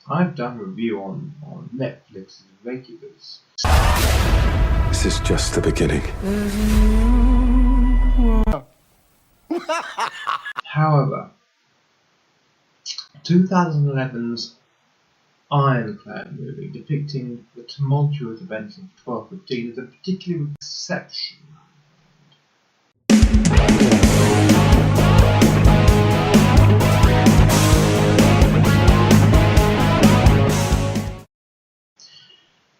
I've done a review on Netflix's regulars. This is just the beginning. However, 2011's Ironclad movie, depicting the tumultuous events of 1215, is a particular exception.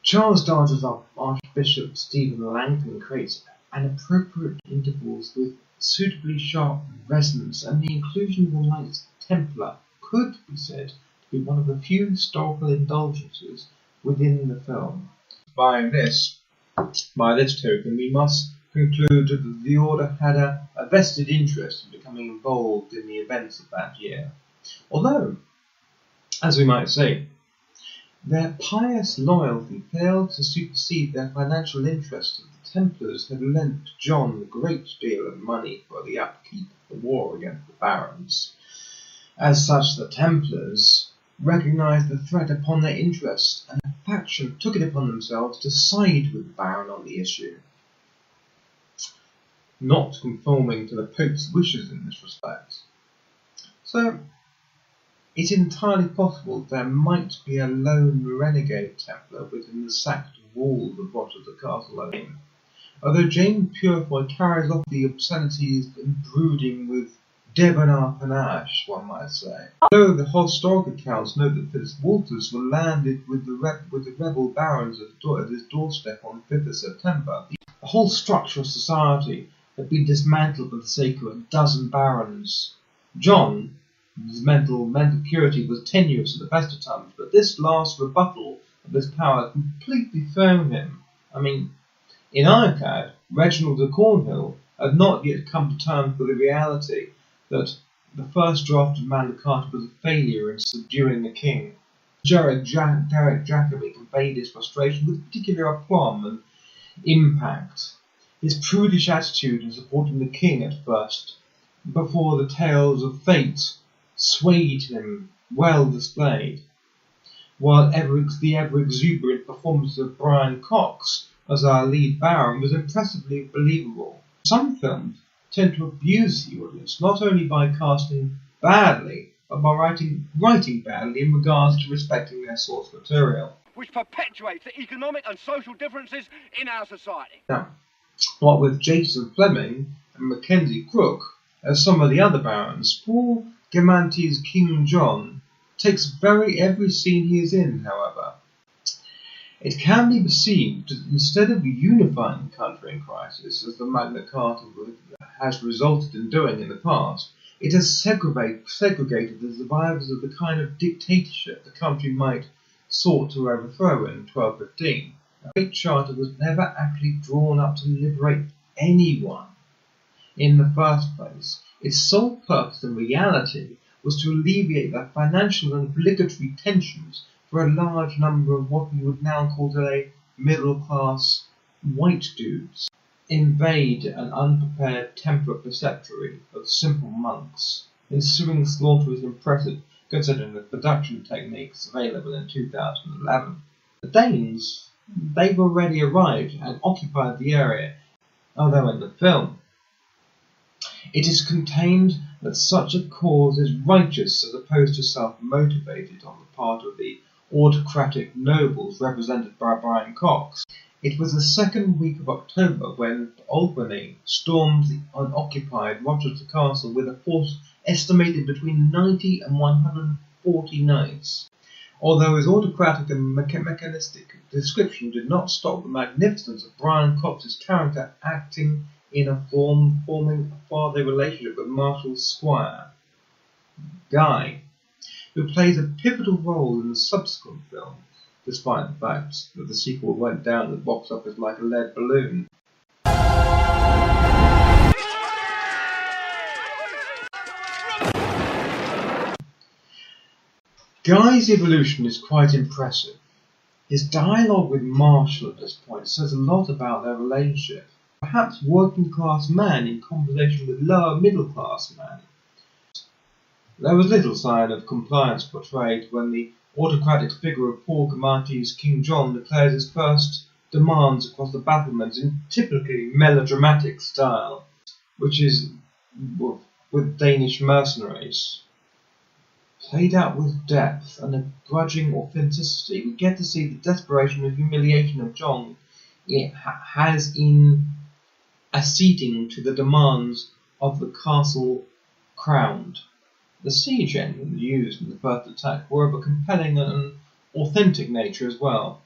Charles Darger's Archbishop Stephen Langton creates an appropriate intervals with suitably sharp resonance, and the inclusion of the Knights Templar could be said to be one of the few historical indulgences within the film. By this token, we must conclude that the Order had a vested interest in becoming involved in the events of that year. Although, as we might say, their pious loyalty failed to supersede their financial interest, and the Templars had lent John a great deal of money for the upkeep of the war against the barons. As such, the Templars recognised the threat upon their interest, and a faction took it upon themselves to side with the baron on the issue, not conforming to the Pope's wishes in this respect. So, it's entirely possible there might be a lone renegade Templar within the sacked walls of Rochester Castle alone. Although James Purefoy carries off the obscenities and brooding with debonair panache, one might say. Although the historic accounts note that Fitzwalters were landed with the rebel barons at his doorstep on 5th of September, the whole structure of society had been dismantled for the sake of a dozen barons. John, his mental purity was tenuous at the best of times, but this last rebuttal of his power completely thrown him. In Ironclad, Reginald de Cornhill had not yet come to terms with the reality that the first draft of Magna Carter was a failure in subduing the king. Derek Jacobi conveyed his frustration with particular aplomb and impact. His prudish attitude in supporting the king at first, before the tales of fate swayed him, well displayed, while the ever-exuberant performance of Brian Cox as our lead baron was impressively believable. Some films tend to abuse the audience, not only by casting badly, but by writing badly in regards to respecting their source material, which perpetuates the economic and social differences in our society. Now, what with Jason Fleming and Mackenzie Crook as some of the other barons, Paul Gamanti's King John takes every scene he is in, however. It can be perceived that instead of unifying the country in crisis, as the Magna Carta has resulted in doing in the past, it has segregated the survivors of the kind of dictatorship the country might sought to overthrow in 1215. The Great Charter was never actually drawn up to liberate anyone in the first place. Its sole purpose in reality was to alleviate the financial and obligatory tensions for a large number of what we would now call today middle-class white dudes. Invade an unprepared temperate preceptory of simple monks. Ensuing slaughter is impressive considering the production techniques available in 2011. The Danes, they've already arrived and occupied the area, although in the film it is contained that such a cause is righteous as opposed to self-motivated on the part of the autocratic nobles represented by Brian Cox. It was the second week of October when Albany stormed the unoccupied Rochester Castle with a force estimated between 90 and 140 knights. Although his autocratic and mechanistic description did not stop the magnificence of Brian Cox's character acting in a forming a fatherly relationship with Marshal Squire Guy, who plays a pivotal role in the subsequent film, despite the fact that the sequel went down the box office like a lead balloon. Guy's evolution is quite impressive. His dialogue with Marshall at this point says a lot about their relationship. Perhaps working-class man in conversation with lower middle-class man. There was little sign of compliance portrayed when the autocratic figure of Paul Gamarti's King John declares his first demands across the battlements in typically melodramatic style, which is with Danish mercenaries. Played out with depth and a grudging authenticity, we get to see the desperation and humiliation of John has in acceding to the demands of the castle crowned. The siege engines used in the first attack were of a compelling and authentic nature as well.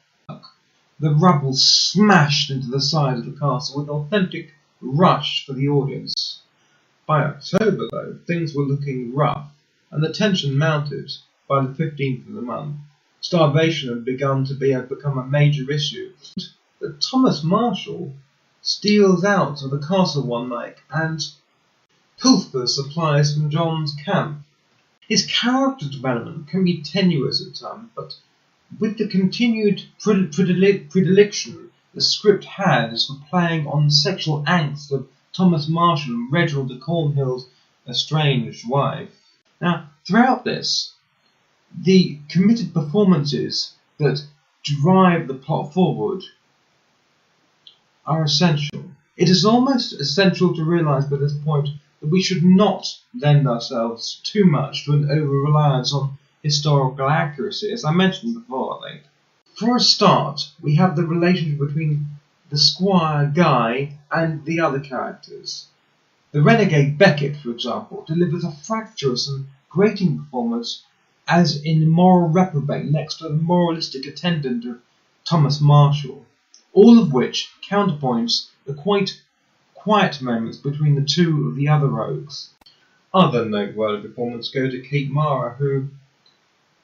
The rubble smashed into the side of the castle with authentic rush for the audience. By October, though, things were looking rough, and the tension mounted by the 15th of the month. Starvation had begun to become a major issue. But Thomas Marshall steals out of the castle one night and pilfers supplies from John's camp. His character development can be tenuous at times, but with the continued predilection the script has for playing on the sexual angst of Thomas Marshall and Reginald de Cornhill's estranged wife. Now, throughout this, the committed performances that drive the plot forward are essential. It is almost essential to realise by this point that we should not lend ourselves too much to an over-reliance on historical accuracy, as I mentioned before, I think. For a start, we have the relationship between the Squire Guy and the other characters. The renegade Beckett, for example, delivers a fractious and grating performance as in the moral reprobate next to the moralistic attendant of Thomas Marshall, all of which counterpoints the quite quiet moments between the two of the other rogues. Other noteworthy performances go to Kate Mara, who,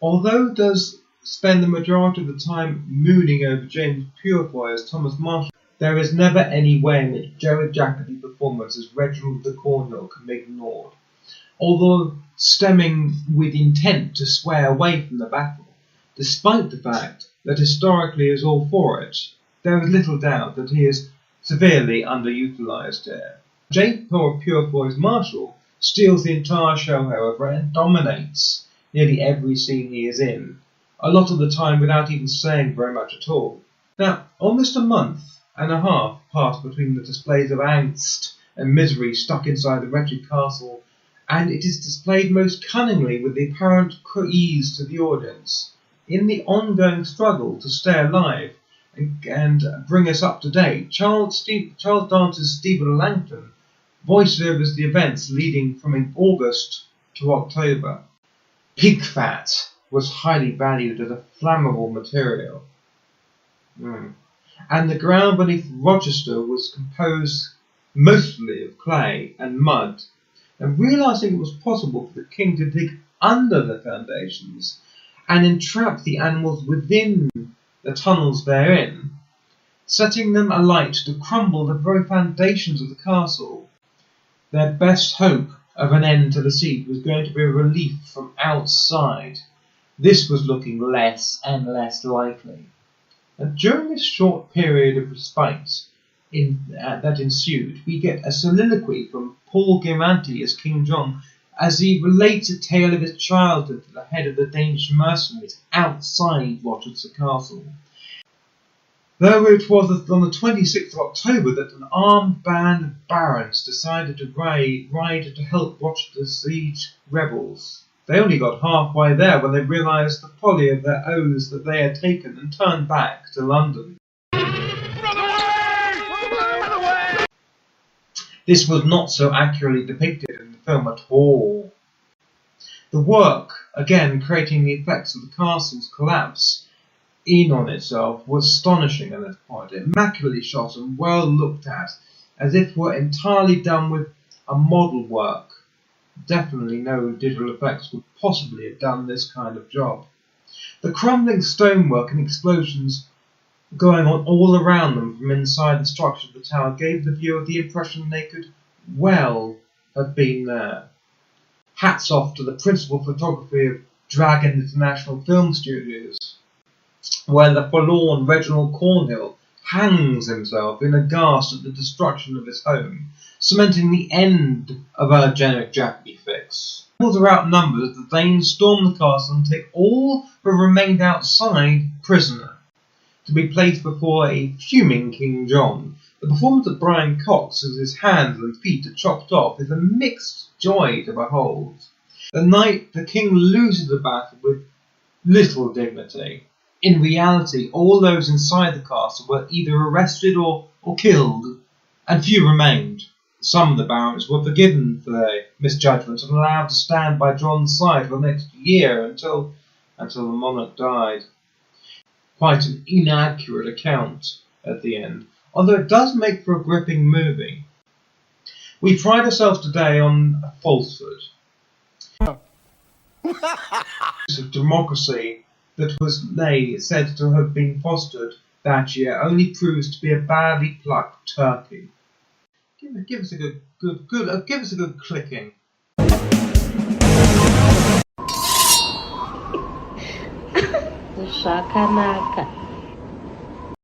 although does spend the majority of the time mooning over James Purefoy as Thomas Marshall, there is never any way in which Gerard Jacobs' performance as Reginald de Cornhill can be ignored. Although stemming with intent to sway away from the battle, despite the fact that historically he is all for it, there is little doubt that he is severely underutilised here. James Purefoy's Marshall steals the entire show, however, and dominates nearly every scene he is in, a lot of the time without even saying very much at all. Now, almost a month and a half passed between the displays of angst and misery stuck inside the wretched castle, and it is displayed most cunningly with the apparent ease to the audience. In the ongoing struggle to stay alive and bring us up to date, Charles Dance's Stephen Langton voiceovers the events leading from August to October. Pig fat was highly valued as a flammable material, and the ground beneath Rochester was composed mostly of clay and mud, and realising it was possible for the king to dig under the foundations and entrap the animals within the tunnels therein, setting them alight to crumble the very foundations of the castle, their best hope of an end to the siege was going to be a relief from outside. This was looking less and less likely. And during this short period of respite that ensued, we get a soliloquy from Paul Gamarti as King John, as he relates a tale of his childhood to the head of the Danish mercenaries outside Rochester Castle. Though it was on the 26th of October that an armed band of barons decided to ride to help Rochester siege rebels. They only got halfway there when they realised the folly of their oaths that they had taken and turned back to London. Run away! Run away! This was not so accurately depicted in the film at all. The work, again creating the effects of the castle's collapse in on itself, was astonishing at this point, immaculately shot and well looked at, as if were entirely done with a model work. Definitely no digital effects would possibly have done this kind of job. The crumbling stonework and explosions going on all around them from inside the structure of the tower gave the viewer the impression they could well have been there. Hats off to the principal photography of Dragon International Film Studios, where the forlorn Reginald Cornhill hangs himself in aghast at the destruction of his home, cementing the end of our Janet Jackie fix. Rebels are outnumbered, the Danes storm the castle and take all who remained outside prisoner, to be placed before a fuming King John. The performance of Brian Cox, as his hands and feet are chopped off, is a mixed joy to behold. The night the king loses the battle with little dignity. In reality, all those inside the castle were either arrested or killed, and few remained. Some of the barons were forgiven for their misjudgments and allowed to stand by John's side for the next year until the monarch died. Quite an inaccurate account at the end, although it does make for a gripping movie. We pride ourselves today on a falsehood. Of democracy that was said to have been fostered that year only proves to be a badly plucked turkey. Give us a good clicking. Shakanaka.